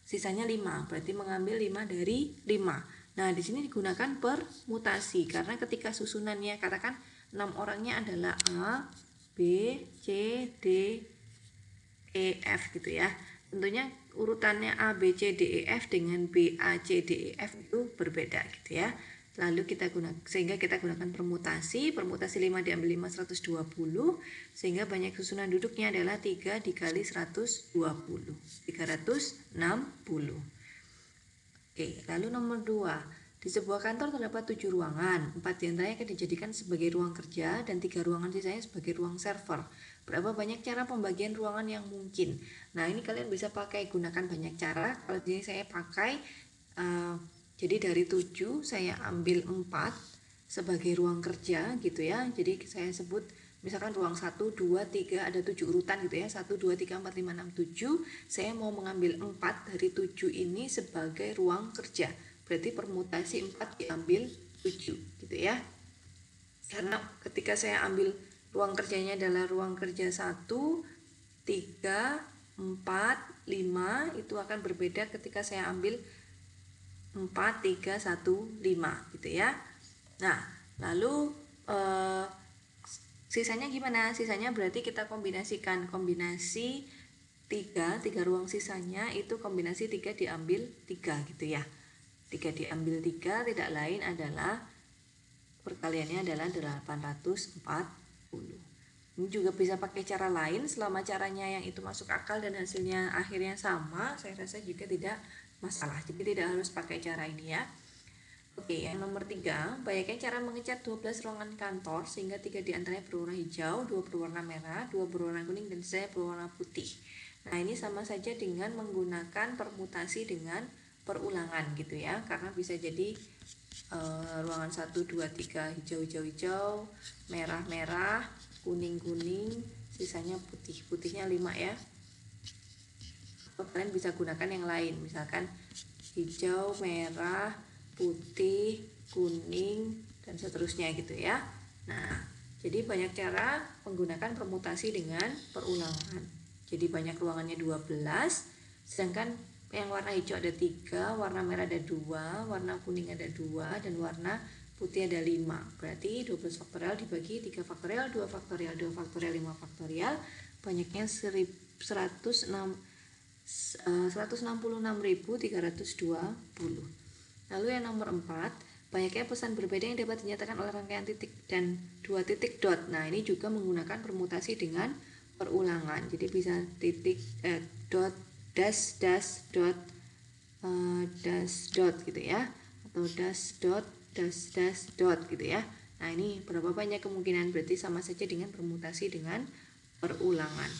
sisanya 5, berarti mengambil 5 dari 5. Nah, di sini digunakan permutasi karena ketika susunannya katakan 6 orangnya adalah A, B, C, D, E, F gitu ya. Tentunya urutannya A, B, C, D, E, F dengan B, A, C, D, E, F itu berbeda gitu ya. Lalu sehingga kita gunakan permutasi 5 diambil 5 120, sehingga banyak susunan duduknya adalah 3 dikali 120, 360. Oke, lalu nomor 2. Di sebuah kantor terdapat 7 ruangan, 4 diantaranya akan dijadikan sebagai ruang kerja dan 3 ruangan sisanya sebagai ruang server. Berapa banyak cara pembagian ruangan yang mungkin? Nah, ini kalian bisa pakai gunakan banyak cara. Kalau di sini saya pakai jadi dari 7 saya ambil 4 sebagai ruang kerja gitu ya. Jadi saya sebut misalkan ruang 1, 2, 3 ada 7 urutan gitu ya. 1, 2, 3, 4, 5, 6, 7. Saya mau mengambil 4 dari 7 ini sebagai ruang kerja. Berarti permutasi 4 diambil 7 gitu ya. Karena ketika saya ambil ruang kerjanya adalah ruang kerja 1, 3, 4, 5 itu akan berbeda ketika saya ambil 4, 3, 1, 5 gitu ya. Nah, lalu sisanya gimana? Sisanya berarti kita kombinasikan kombinasi 3 ruang sisanya itu kombinasi 3 diambil 3 gitu ya. 3 diambil 3 tidak lain adalah perkaliannya adalah 840. Ini juga bisa pakai cara lain selama caranya yang itu masuk akal dan hasilnya akhirnya sama, saya rasa juga tidak masalah. Jadi tidak harus pakai cara ini ya. Oke, yang nomor 3, bayangkan cara mengecat 12 ruangan kantor sehingga 3 diantaranya berwarna hijau, 2 berwarna merah, 2 berwarna kuning, dan sisanya berwarna putih. Nah, ini sama saja dengan menggunakan permutasi dengan perulangan gitu ya, karena bisa jadi ruangan 1, 2, 3 hijau, merah, kuning, sisanya putih. Putihnya 5 ya. Kalian bisa gunakan yang lain, misalkan hijau, merah, putih, kuning, dan seterusnya gitu ya. Nah, jadi banyak cara menggunakan permutasi dengan perulangan. Jadi banyak ruangannya 12, sedangkan yang warna hijau ada 3, warna merah ada 2, warna kuning ada 2, dan warna putih ada 5. Berarti 12 faktorial dibagi 3 faktorial, 2 faktorial, 2 faktorial, 5 faktorial, banyaknya 166.320. Lalu yang nomor 4, banyaknya pesan berbeda yang dapat dinyatakan oleh rangkaian titik dan 2 titik dot. Nah, ini juga menggunakan permutasi dengan perulangan. Jadi bisa titik dot, dash dot, dash dot gitu ya, atau dash dot gitu ya. Nah, ini berapa banyak kemungkinan, berarti sama saja dengan permutasi dengan perulangan.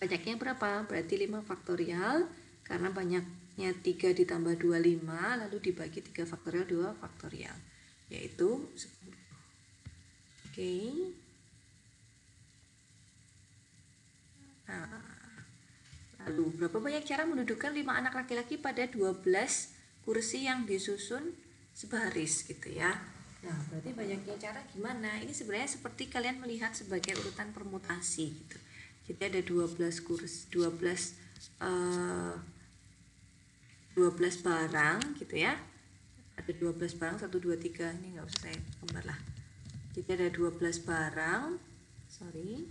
Banyaknya berapa? Berarti 5 faktorial, karena banyaknya 3 ditambah 2, 5, lalu dibagi 3 faktorial, 2 faktorial, yaitu 10. Oke. Nah, lalu berapa banyak cara mendudukkan 5 anak laki-laki pada 12 kursi yang disusun sebaris gitu ya. Nah, berarti banyaknya cara gimana? Ini sebenarnya seperti kalian melihat sebagai urutan permutasi gitu. Jadi ada 12 kursi, 12 barang gitu ya. Ada 12 barang, 1, 2, 3, ini nggak usah saya gambar lah. Jadi ada 12 barang, nah ini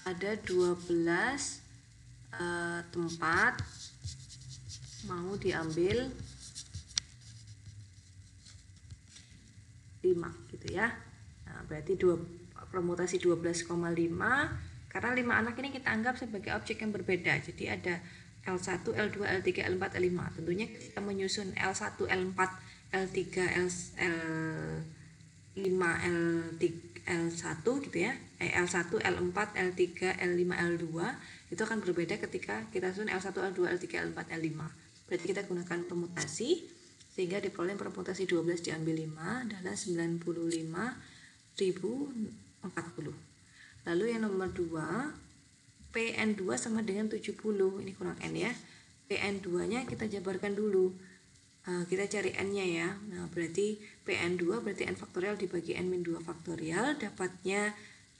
ada 12 tempat mau diambil 5 gitu ya. Nah, berarti permutasi 12,5, karena 5 anak ini kita anggap sebagai objek yang berbeda. Jadi ada L1, L2, L3, L4, L5. Tentunya kita menyusun L1, L4, L3, L5, L1 gitu ya. L1, L4, L3, L5, L2 itu akan berbeda ketika kita susun L1, L2, L3, L4, L5. Berarti kita gunakan permutasi sehingga diperoleh permutasi 12 diambil 5 adalah 95.040. Lalu yang nomor 2, PN2 sama dengan 70. Ini kurang N ya. PN2 nya kita jabarkan dulu. Kita cari N nya ya. Nah, berarti PN2 berarti N faktorial dibagi N-2 faktorial, dapatnya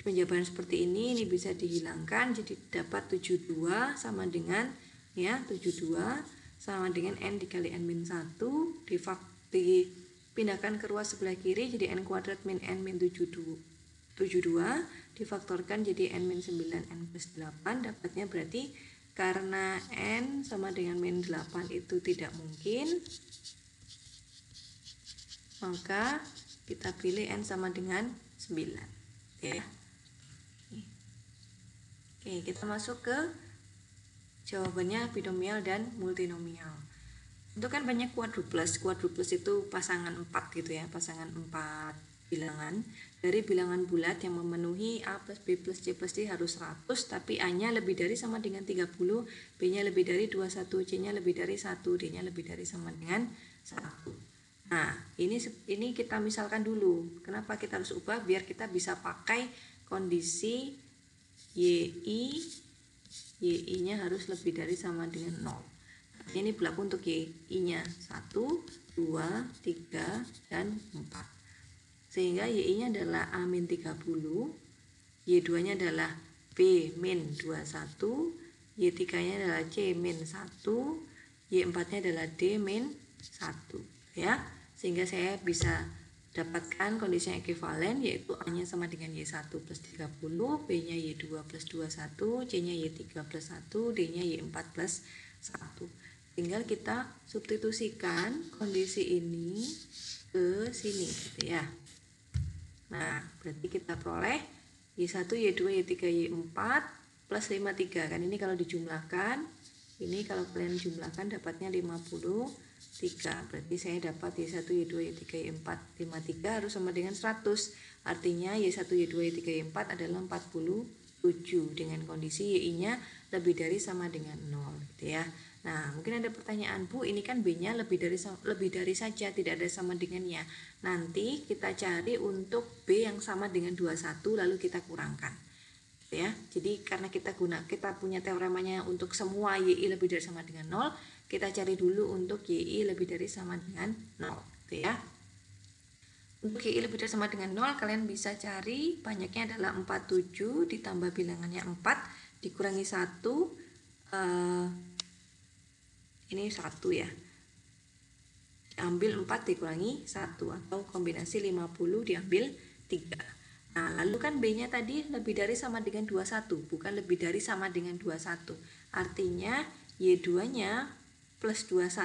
penjabaran seperti ini bisa dihilangkan, jadi dapat 72 sama dengan ya 72 sama dengan n dikali n min 1 dipindahkan ke ruas sebelah kiri jadi n kuadrat min n min 72 difaktorkan jadi n min 9 n plus 8, dapatnya berarti karena n sama dengan min 8 itu tidak mungkin, maka kita pilih n sama dengan 9 ya. Oke, kita masuk ke jawabannya binomial dan multinomial. Itu kan banyak quadruplets. Quadruplets itu pasangan 4 gitu ya, pasangan 4 bilangan. Dari bilangan bulat yang memenuhi A plus B plus C plus D harus 100, tapi A-nya lebih dari sama dengan 30, B-nya lebih dari 21, C-nya lebih dari 1, D-nya lebih dari sama dengan 1. Nah, ini kita misalkan dulu. Kenapa kita harus ubah? Biar kita bisa pakai kondisi YI-nya harus lebih dari sama dengan 0. Ini berlaku untuk YI-nya 1, 2, 3, dan 4. Sehingga YI-nya adalah A-30, Y2-nya adalah B-21, Y3-nya adalah C-1, Y4-nya adalah D-1 ya. Sehingga saya bisa dapatkan kondisi yang ekuivalen, yaitu A-nya sama dengan Y1 plus 30, B-nya Y2 plus 21, C-nya Y3 plus 1, D-nya Y4 plus 1. Tinggal kita substitusikan kondisi ini ke sini gitu ya. Nah, berarti kita peroleh Y1, Y2, Y3, Y4 plus 53. Kan ini kalau dijumlahkan, ini kalau kalian jumlahkan dapatnya 53. Berarti saya dapat Y1, Y2, Y3, Y4, 53 harus sama dengan 100. Artinya Y1, Y2, Y3, Y4 adalah 47 dengan kondisi Y-nya lebih dari sama dengan 0 gitu ya. Nah, mungkin ada pertanyaan, Bu, ini kan B-nya lebih dari saja, tidak ada sama dengannya. Nanti kita cari untuk B yang sama dengan 21 lalu kita kurangkan. Ya. Jadi karena kita punya teoremanya untuk semua YI lebih dari sama dengan 0, kita cari dulu untuk YI lebih dari sama dengan 0, gitu ya. Untuk YI lebih dari sama dengan 0, kalian bisa cari banyaknya adalah 47 ditambah bilangannya 4 dikurangi 1, ini 1 ya, ambil 4 dikurangi 1 atau kombinasi 50 diambil 3. Nah, lalu kan B-nya tadi lebih dari sama dengan 21, bukan lebih dari sama dengan 21. Artinya Y2-nya plus 21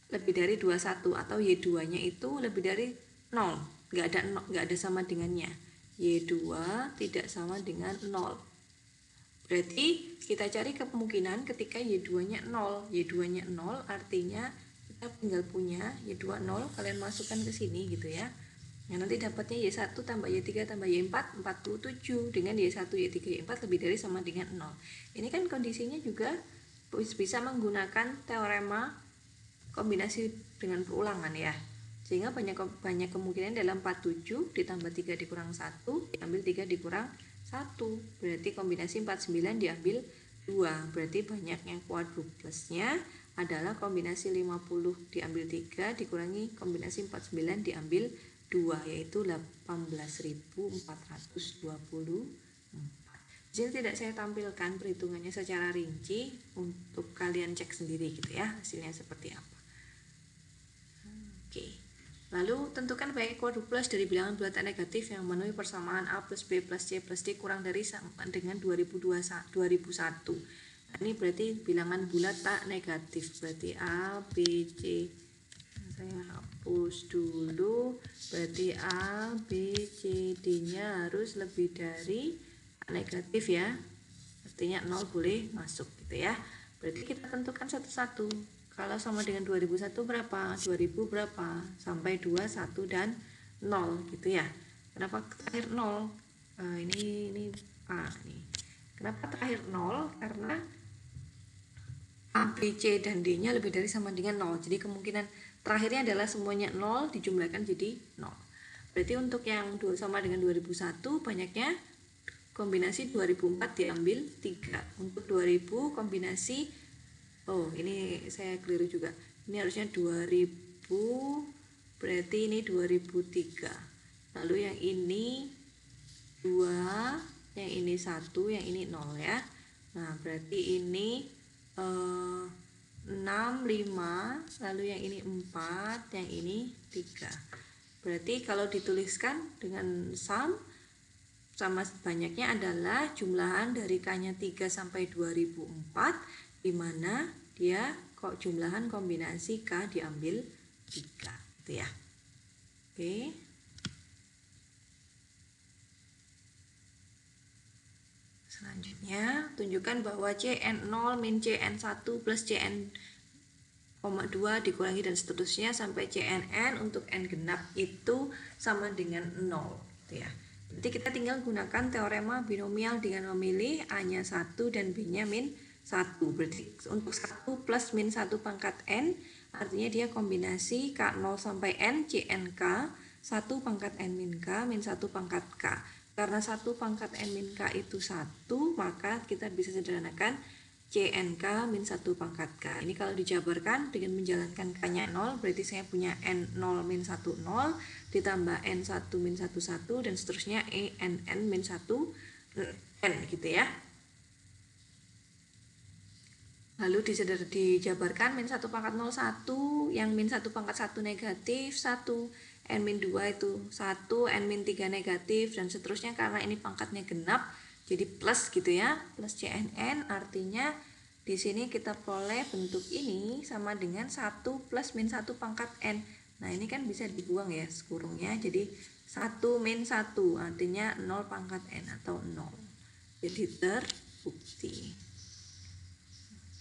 lebih dari 21 atau Y2-nya itu lebih dari 0. Enggak ada sama dengannya. Y2 tidak sama dengan 0. Berarti kita cari kemungkinan ketika Y2-nya 0. Y2-nya 0 artinya kita tinggal punya Y2 0, kalian masukkan ke sini gitu ya. Nah, nanti dapatnya Y1 tambah Y3 tambah Y4 47 dengan Y1 Y3 Y4 lebih dari sama dengan 0. Ini kan kondisinya juga bisa menggunakan teorema kombinasi dengan perulangan ya. Sehingga banyak kemungkinan dalam 47 ditambah 3 dikurang 1 diambil 3 dikurang 1, berarti kombinasi 49 diambil 2, berarti banyaknya quadruplesnya adalah kombinasi 50 diambil 3 dikurangi kombinasi 49 diambil 2, yaitu 18.424. Di sini tidak saya tampilkan perhitungannya secara rinci untuk kalian cek sendiri gitu ya, hasilnya seperti apa. Oke. Lalu tentukan baik quadruples dari bilangan bulat tak negatif yang memenuhi persamaan A plus B plus C plus D kurang dari sama dengan 2001. Nah, ini berarti bilangan bulat tak negatif, berarti A, B, C. Saya hapus dulu, berarti A, B, C, D-nya harus lebih dari negatif ya. Artinya 0 boleh masuk gitu ya. Berarti kita tentukan satu-satu. Kalau sama dengan 2001 berapa? 2000 berapa? Sampai 2, 1, dan 0 gitu ya. Kenapa terakhir 0? Ini A nih. Kenapa terakhir 0? Karena A, B, C, dan D-nya lebih dari sama dengan 0. Jadi kemungkinan terakhirnya adalah semuanya 0 dijumlahkan jadi 0. Berarti untuk yang sama dengan 2001 banyaknya kombinasi 2004 diambil 3. Untuk 2000 kombinasi, oh ini saya keliru juga, ini harusnya 2000, berarti ini 2003. Lalu yang ini 2, yang ini 1, yang ini 0 ya. Nah, berarti ini 6, 5, lalu yang ini 4, yang ini 3. Berarti kalau dituliskan dengan sum, sama banyaknya adalah jumlahan dari K-nya 3 sampai 2004, di mana dia kok jumlahan kombinasi K diambil 3, gitu ya. Oke. Selanjutnya, tunjukkan bahwa Cn0 min Cn1 plus Cn,2 dikurangi dan seterusnya sampai Cnn untuk n genap itu sama dengan 0, gitu ya. Jadi kita tinggal gunakan teorema binomial dengan memilih A-nya 1 dan B-nya min 1. Berarti untuk 1 plus min 1 pangkat N, artinya dia kombinasi K0 sampai N, CNK, 1 pangkat N min K, min 1 pangkat K. Karena 1 pangkat N min K itu 1, maka kita bisa sederhanakan CNK min 1 pangkat K. Ini kalau dijabarkan dengan menjalankan K-nya 0, berarti saya punya N0 min 1, 0, ditambah N1 min 1, 1, dan seterusnya ENN min 1, N, gitu ya. Lalu dijabarkan min 1 pangkat 0, 1, yang min 1 pangkat 1 negatif, 1, N min 2 itu 1, N min 3 negatif, dan seterusnya karena ini pangkatnya genap, jadi plus gitu ya, plus CNN, artinya di sini kita peroleh bentuk ini sama dengan 1 plus min 1 pangkat N. Nah, ini kan bisa dibuang ya kurungnya, jadi 1 min 1, artinya 0 pangkat N atau 0. Jadi terbukti.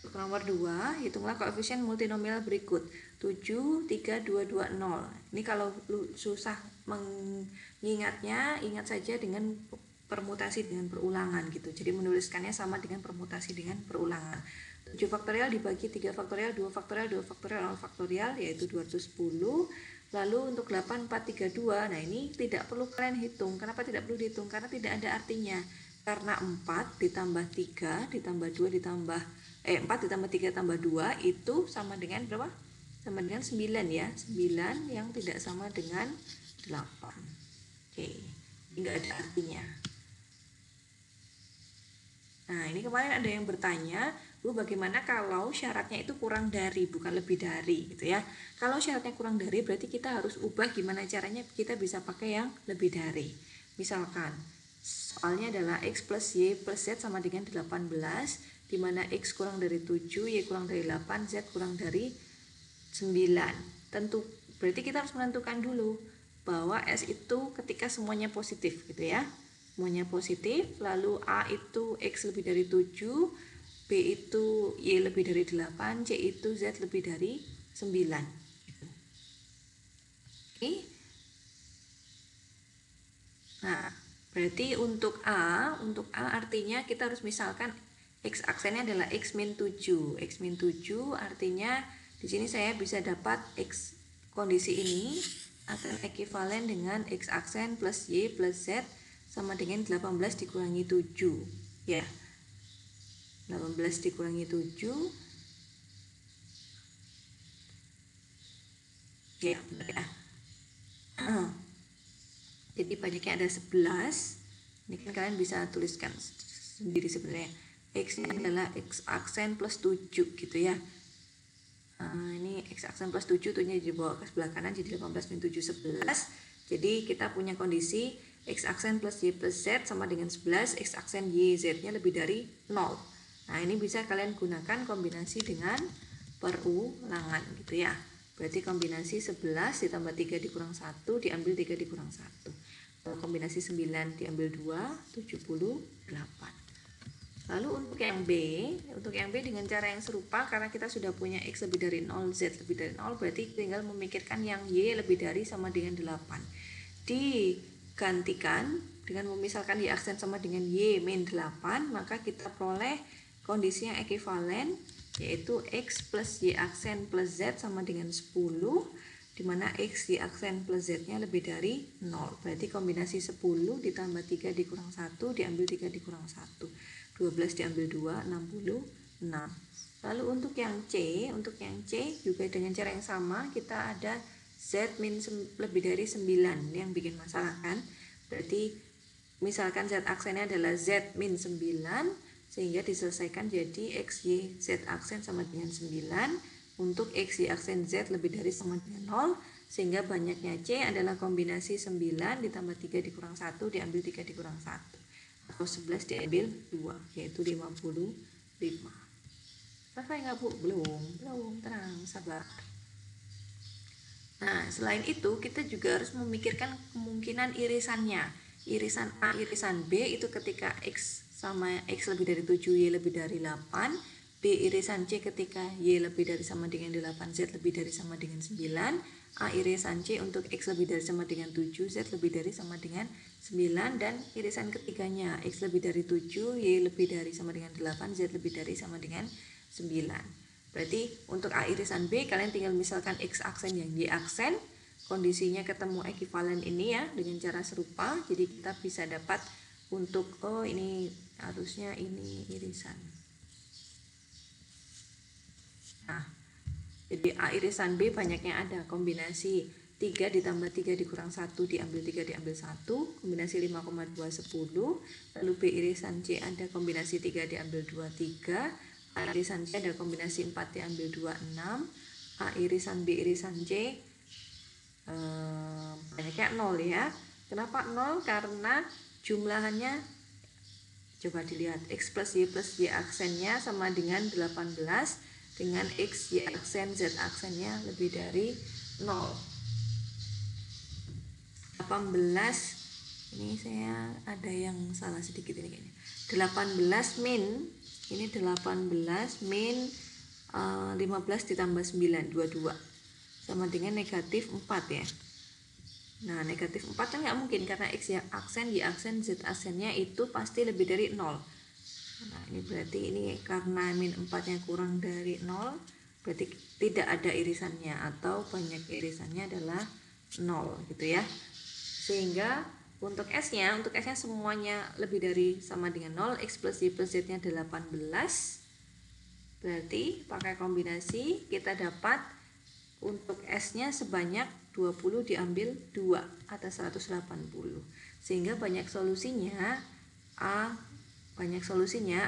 Untuk nomor 2, hitunglah koefisien multinomial berikut. 7, 3, 2, 2, 0. Ini kalau susah mengingatnya, ingat saja dengan permutasi dengan perulangan gitu. Jadi menuliskannya sama dengan permutasi dengan perulangan. 7 faktorial dibagi 3 faktorial, 2 faktorial, 2 faktorial, 0 faktorial, yaitu 210. Lalu untuk 8, 4, 3, 2, nah ini tidak perlu kalian hitung. Kenapa tidak perlu dihitung? Karena tidak ada artinya. Karena 4 ditambah 3 ditambah 2 ditambah 4 ditambah 3 tambah 2 itu sama dengan berapa? Sama dengan 9 ya. 9 yang tidak sama dengan 8. Oke, ini enggak ada artinya. Nah, ini kemarin ada yang bertanya, Bu, bagaimana kalau syaratnya itu kurang dari, bukan lebih dari, gitu ya. Kalau syaratnya kurang dari, berarti kita harus ubah gimana caranya kita bisa pakai yang lebih dari. Misalkan, soalnya adalah X plus Y plus Z sama dengan 18, di mana X kurang dari 7, Y kurang dari 8, Z kurang dari 9. Tentu, berarti kita harus menentukan dulu bahwa S itu ketika semuanya positif, gitu ya. Semuanya positif, lalu A itu X lebih dari 7, B itu Y lebih dari 8, C itu Z lebih dari 9. Oke. Nah, berarti untuk A artinya kita harus misalkan X aksennya adalah X min 7. X min 7 artinya di sini saya bisa dapat X kondisi ini akan ekuivalen dengan X aksen plus Y plus Z sama dengan 18 dikurangi 7 ya. 18 dikurangi 7 ya, benar ya. Jadi banyaknya ada 11. Ini kan kalian bisa tuliskan sendiri sebenarnya. X ini adalah X aksen plus 7 gitu ya. Ini X aksen plus 7 tuhnya dibawa ke sebelah kanan jadi 18 min 7 11. Jadi kita punya kondisi X aksen plus Y plus Z sama dengan 11, X aksen Y Z-nya lebih dari 0. Nah, ini bisa kalian gunakan kombinasi dengan perulangan gitu ya. Berarti kombinasi 11 ditambah 3 dikurang 1 diambil 3 dikurang 1. Kalau kombinasi 9 diambil 2, 78. Lalu untuk yang B dengan cara yang serupa karena kita sudah punya X lebih dari 0, Z lebih dari 0, berarti tinggal memikirkan yang Y lebih dari sama dengan 8. Digantikan dengan memisalkan Y aksen sama dengan Y min 8, maka kita peroleh kondisi yang ekuivalen yaitu X plus Y aksen plus Z sama dengan 10, di mana X Y aksen plus Z-nya lebih dari 0. Berarti kombinasi 10 ditambah 3 dikurang 1 diambil 3 dikurang 1. 12 diambil 2, 66. Lalu untuk yang C juga dengan cara yang sama, kita ada Z min lebih dari 9 yang bikin masalah kan. Berarti misalkan Z aksennya adalah Z min 9, sehingga diselesaikan jadi X, Y, Z aksen sama dengan 9. Untuk X, Y aksen Z lebih dari sama dengan 0, sehingga banyaknya C adalah kombinasi 9 ditambah 3 dikurang 1 diambil 3 dikurang 1, atau 11 diambil 2, yaitu 55. Selesai nggak Bu? Belum, tenang, sabar. Nah, selain itu kita juga harus memikirkan kemungkinan irisannya. Irisan A, irisan B itu ketika X sama X lebih dari 7, Y lebih dari 8. B irisan C ketika Y lebih dari sama dengan 8, Z lebih dari sama dengan 9. A irisan C untuk X lebih dari sama dengan 7, Z lebih dari sama dengan 9. Dan irisan ketiganya X lebih dari 7, Y lebih dari sama dengan 8, Z lebih dari sama dengan 9. Berarti untuk A irisan B kalian tinggal misalkan X aksen yang Y aksen, kondisinya ketemu ekivalen ini ya dengan cara serupa. Jadi kita bisa dapat untuk ini harusnya ini irisan. Nah, jadi A irisan B banyaknya ada kombinasi 3 ditambah 3 dikurang 1 diambil 3 diambil 1, kombinasi 5,2 10. Lalu B irisan C ada kombinasi 3 diambil 2 3. A irisan C ada kombinasi 4 diambil 2 6. A irisan B irisan C banyaknya 0 ya. Kenapa 0? Karena jumlahannya, coba dilihat, X plus Y aksennya sama dengan 18, dengan X, Y aksen, Z aksennya lebih dari 0. 18, ini saya ada yang salah sedikit ini kayaknya. 18 min, ini 18 min 15 ditambah 9, 22, sama dengan negatif 4 ya. Nah, negatif 4 kan nggak mungkin karena X ya aksen, Y aksen, Z aksennya itu pasti lebih dari 0. Nah, ini berarti ini karena min 4-nya kurang dari 0, berarti tidak ada irisannya atau banyak irisannya adalah 0 gitu ya. Sehingga untuk S-nya semuanya lebih dari sama dengan 0, X plus Y plus Z-nya 18. Berarti pakai kombinasi kita dapat untuk S-nya sebanyak 20 diambil 2 atas 180. Sehingga banyak solusinya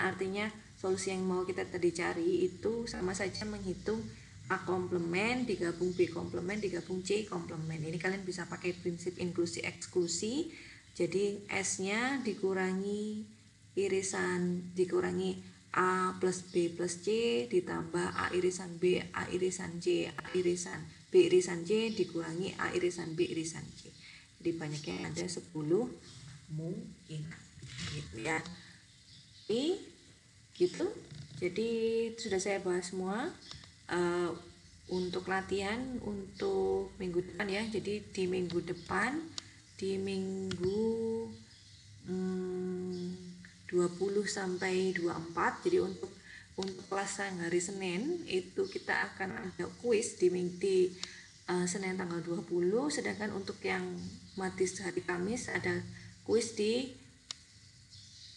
artinya solusi yang mau kita tadi cari itu sama saja menghitung A komplement digabung B komplement digabung C komplement. Ini kalian bisa pakai prinsip inklusi eksklusi. Jadi S-nya dikurangi irisan A plus B plus C ditambah A irisan B, A irisan C, A irisan B irisan C dikurangi A irisan B irisan C. Jadi banyaknya ada 10 mungkin gitu ya. Ini gitu. Jadi sudah saya bahas semua. Untuk latihan untuk minggu depan ya. Jadi di minggu depan, di minggu 20 sampai 24. Jadi untuk kelas yang hari Senin itu kita akan ada kuis di Senin tanggal 20, sedangkan untuk yang matis hari Kamis ada kuis di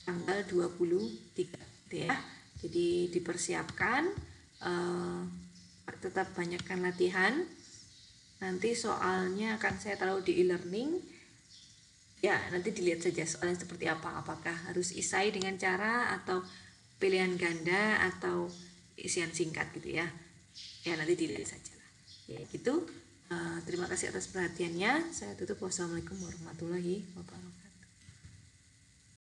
tanggal 23 ya. Jadi dipersiapkan, tetap banyakkan latihan. Nanti soalnya akan saya taruh di e-learning ya, nanti dilihat saja soalnya seperti apa, apakah harus isai dengan cara atau pilihan ganda atau isian singkat gitu ya. Ya nanti dilihat saja ya gitu. Terima kasih atas perhatiannya. Saya tutup. Wassalamualaikum warahmatullahi wabarakatuh.